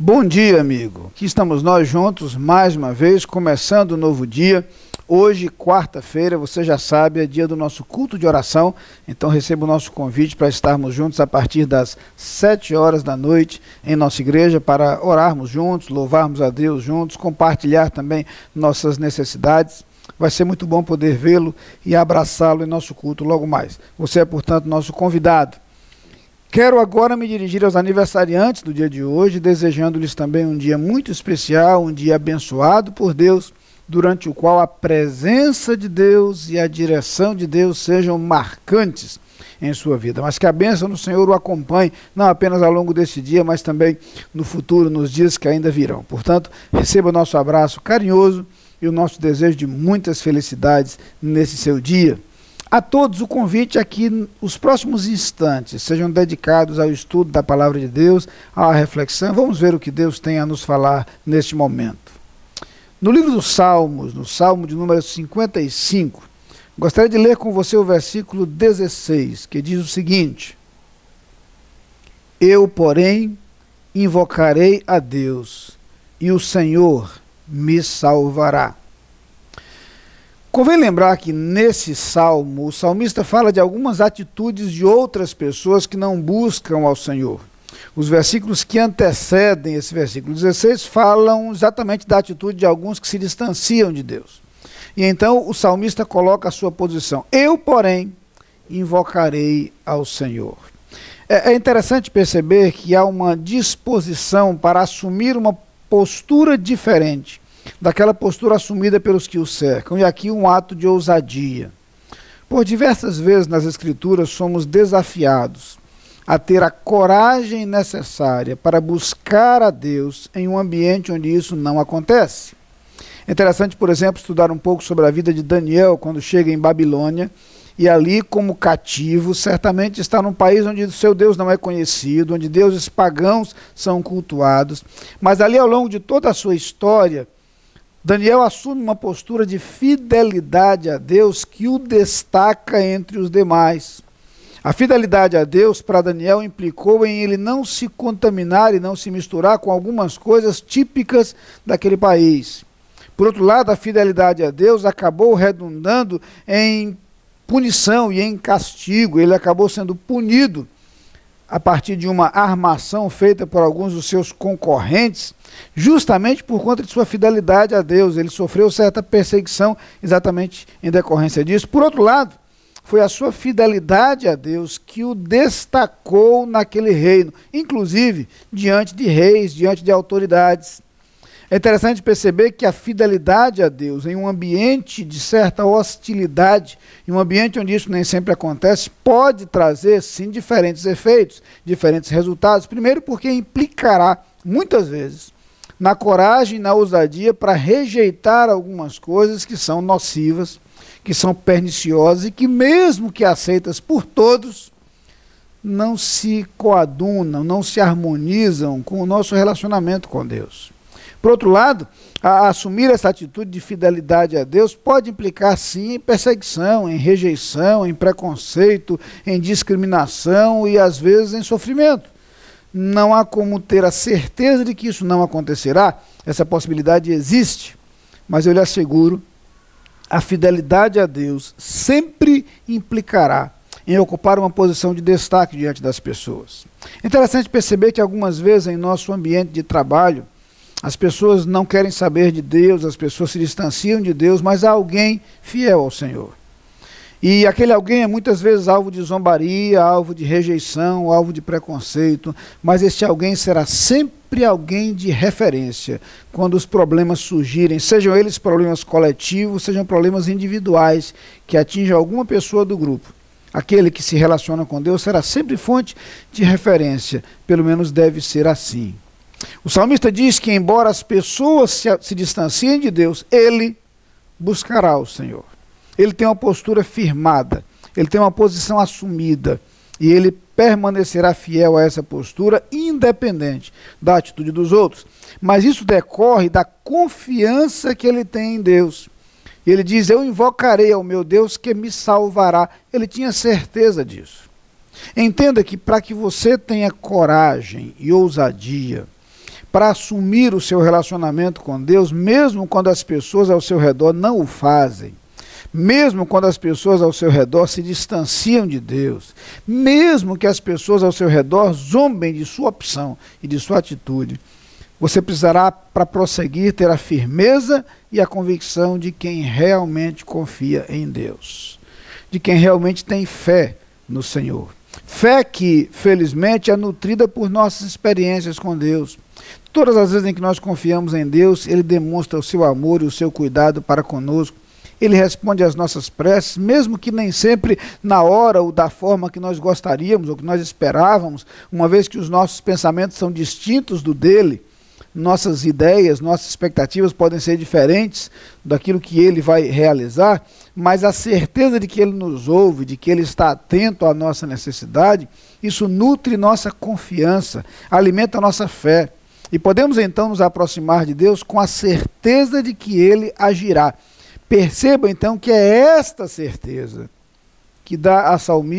Bom dia, amigo. Aqui estamos nós juntos, mais uma vez, começando um novo dia. Hoje, quarta-feira, você já sabe, é dia do nosso culto de oração. Então receba o nosso convite para estarmos juntos a partir das 7 horas da noite em nossa igreja para orarmos juntos, louvarmos a Deus juntos, compartilhar também nossas necessidades. Vai ser muito bom poder vê-lo e abraçá-lo em nosso culto logo mais. Você é, portanto, nosso convidado. Quero agora me dirigir aos aniversariantes do dia de hoje, desejando-lhes também um dia muito especial, um dia abençoado por Deus, durante o qual a presença de Deus e a direção de Deus sejam marcantes em sua vida, mas que a bênção do Senhor o acompanhe, não apenas ao longo desse dia, mas também no futuro, nos dias que ainda virão. Portanto, receba o nosso abraço carinhoso e o nosso desejo de muitas felicidades nesse seu dia. A todos o convite aqui, os próximos instantes sejam dedicados ao estudo da Palavra de Deus, à reflexão. Vamos ver o que Deus tem a nos falar neste momento. No livro dos Salmos, no Salmo de número 55, gostaria de ler com você o versículo 16, que diz o seguinte: Eu, porém, invocarei a Deus, e o Senhor me salvará. Convém lembrar que nesse salmo, o salmista fala de algumas atitudes de outras pessoas que não buscam ao Senhor. Os versículos que antecedem esse versículo 16 falam exatamente da atitude de alguns que se distanciam de Deus. E então o salmista coloca a sua posição: Eu, porém, invocarei ao Senhor. É interessante perceber que há uma disposição para assumir uma postura diferente daquela postura assumida pelos que o cercam, e aqui um ato de ousadia. Por diversas vezes nas Escrituras somos desafiados a ter a coragem necessária para buscar a Deus em um ambiente onde isso não acontece. É interessante, por exemplo, estudar um pouco sobre a vida de Daniel quando chega em Babilônia, e ali, como cativo, certamente está num país onde o seu Deus não é conhecido, onde deuses pagãos são cultuados, mas ali ao longo de toda a sua história, Daniel assume uma postura de fidelidade a Deus que o destaca entre os demais. A fidelidade a Deus para Daniel implicou em ele não se contaminar e não se misturar com algumas coisas típicas daquele país. Por outro lado, a fidelidade a Deus acabou redundando em punição e em castigo. Ele acabou sendo punido a partir de uma armação feita por alguns dos seus concorrentes, justamente por conta de sua fidelidade a Deus. Ele sofreu certa perseguição exatamente em decorrência disso. Por outro lado, foi a sua fidelidade a Deus que o destacou naquele reino, inclusive diante de reis, diante de autoridades. É interessante perceber que a fidelidade a Deus em um ambiente de certa hostilidade, em um ambiente onde isso nem sempre acontece, pode trazer, sim, diferentes efeitos, diferentes resultados. Primeiro, porque implicará, muitas vezes, na coragem e na ousadia para rejeitar algumas coisas que são nocivas, que são perniciosas e que, mesmo que aceitas por todos, não se coadunam, não se harmonizam com o nosso relacionamento com Deus. Por outro lado, assumir essa atitude de fidelidade a Deus pode implicar, sim, em perseguição, em rejeição, em preconceito, em discriminação e, às vezes, em sofrimento. Não há como ter a certeza de que isso não acontecerá, essa possibilidade existe, mas eu lhe asseguro, a fidelidade a Deus sempre implicará em ocupar uma posição de destaque diante das pessoas. É interessante perceber que algumas vezes em nosso ambiente de trabalho, as pessoas não querem saber de Deus, as pessoas se distanciam de Deus, mas há alguém fiel ao Senhor. E aquele alguém é muitas vezes alvo de zombaria, alvo de rejeição, alvo de preconceito, mas este alguém será sempre alguém de referência quando os problemas surgirem, sejam eles problemas coletivos, sejam problemas individuais que atingem alguma pessoa do grupo. Aquele que se relaciona com Deus será sempre fonte de referência, pelo menos deve ser assim. O salmista diz que, embora as pessoas se distanciem de Deus, ele buscará o Senhor. Ele tem uma postura firmada, ele tem uma posição assumida, e ele permanecerá fiel a essa postura, independente da atitude dos outros. Mas isso decorre da confiança que ele tem em Deus. E ele diz: eu invocarei ao meu Deus que me salvará. Ele tinha certeza disso. Entenda que para que você tenha coragem e ousadia para assumir o seu relacionamento com Deus, mesmo quando as pessoas ao seu redor não o fazem. Mesmo quando as pessoas ao seu redor se distanciam de Deus, mesmo que as pessoas ao seu redor zombem de sua opção e de sua atitude, você precisará, para prosseguir, ter a firmeza e a convicção de quem realmente confia em Deus, de quem realmente tem fé no Senhor. Fé que, felizmente, é nutrida por nossas experiências com Deus. Todas as vezes em que nós confiamos em Deus, Ele demonstra o seu amor e o seu cuidado para conosco. Ele responde às nossas preces, mesmo que nem sempre na hora ou da forma que nós gostaríamos ou que nós esperávamos, uma vez que os nossos pensamentos são distintos do dele, nossas ideias, nossas expectativas podem ser diferentes daquilo que ele vai realizar, mas a certeza de que ele nos ouve, de que ele está atento à nossa necessidade, isso nutre nossa confiança, alimenta a nossa fé. E podemos então nos aproximar de Deus com a certeza de que ele agirá. Perceba então que é esta certeza que dá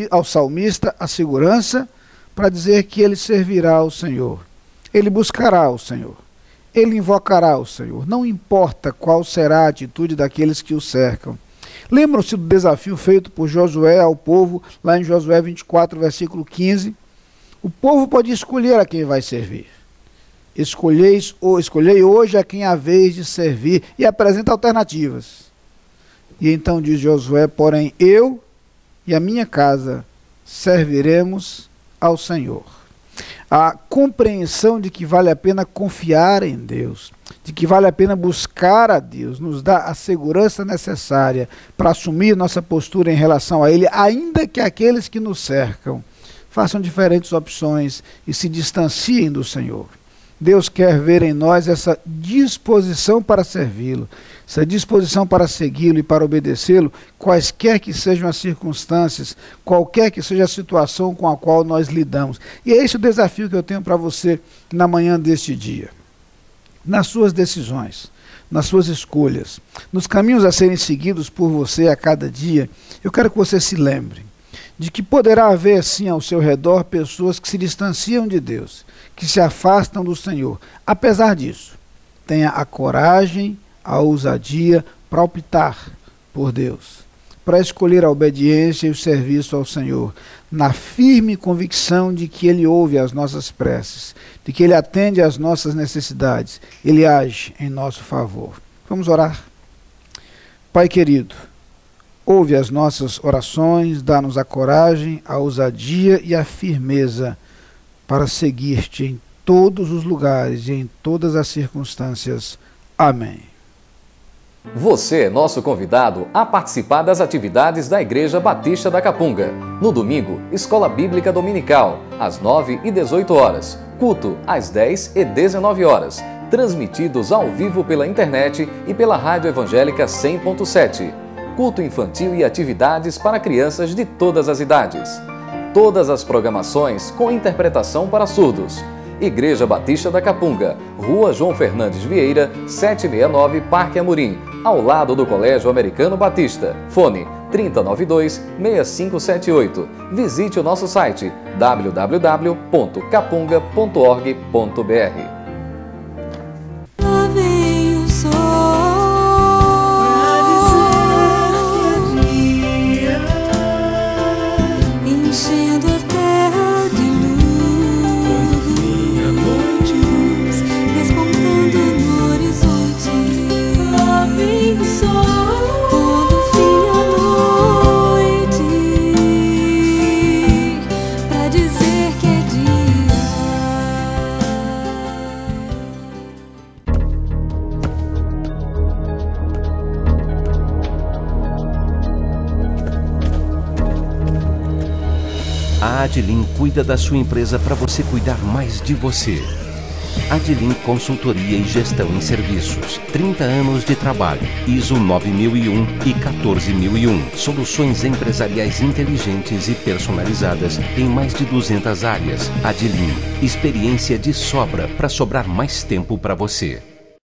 ao salmista a segurança para dizer que ele servirá ao Senhor, ele buscará o Senhor, ele invocará o Senhor, não importa qual será a atitude daqueles que o cercam. Lembram-se do desafio feito por Josué ao povo, lá em Josué 24, versículo 15? O povo pode escolher a quem vai servir. Escolhei hoje a quem haveis de servir, e apresenta alternativas. E então diz Josué, porém eu e a minha casa serviremos ao Senhor. A compreensão de que vale a pena confiar em Deus, de que vale a pena buscar a Deus, nos dá a segurança necessária para assumir nossa postura em relação a Ele, ainda que aqueles que nos cercam façam diferentes opções e se distanciem do Senhor. Deus quer ver em nós essa disposição para servi-lo, essa disposição para segui-lo e para obedecê-lo, quaisquer que sejam as circunstâncias, qualquer que seja a situação com a qual nós lidamos. E é esse o desafio que eu tenho para você na manhã deste dia. Nas suas decisões, nas suas escolhas, nos caminhos a serem seguidos por você a cada dia, eu quero que você se lembre de que poderá haver sim ao seu redor pessoas que se distanciam de Deus, que se afastam do Senhor. Apesar disso, tenha a coragem, a ousadia para optar por Deus, para escolher a obediência e o serviço ao Senhor, na firme convicção de que Ele ouve as nossas preces, de que Ele atende às nossas necessidades, Ele age em nosso favor. Vamos orar. Pai querido, ouve as nossas orações, dá-nos a coragem, a ousadia e a firmeza para seguir-te em todos os lugares e em todas as circunstâncias. Amém. Você é nosso convidado a participar das atividades da Igreja Batista da Capunga. No domingo, Escola Bíblica Dominical, às 9 e 18 horas. Culto, às 10 e 19 horas. Transmitidos ao vivo pela internet e pela Rádio Evangélica 100.7. Culto infantil e atividades para crianças de todas as idades. Todas as programações com interpretação para surdos. Igreja Batista da Capunga, Rua João Fernandes Vieira, 769, Parque Amorim, ao lado do Colégio Americano Batista. Fone 3092-6578. Visite o nosso site www.capunga.org.br. A Adlim cuida da sua empresa para você cuidar mais de você. Adlim Consultoria e Gestão em Serviços. 30 anos de trabalho. ISO 9001 e 14001. Soluções empresariais inteligentes e personalizadas em mais de 200 áreas. Adlim. Experiência de sobra para sobrar mais tempo para você.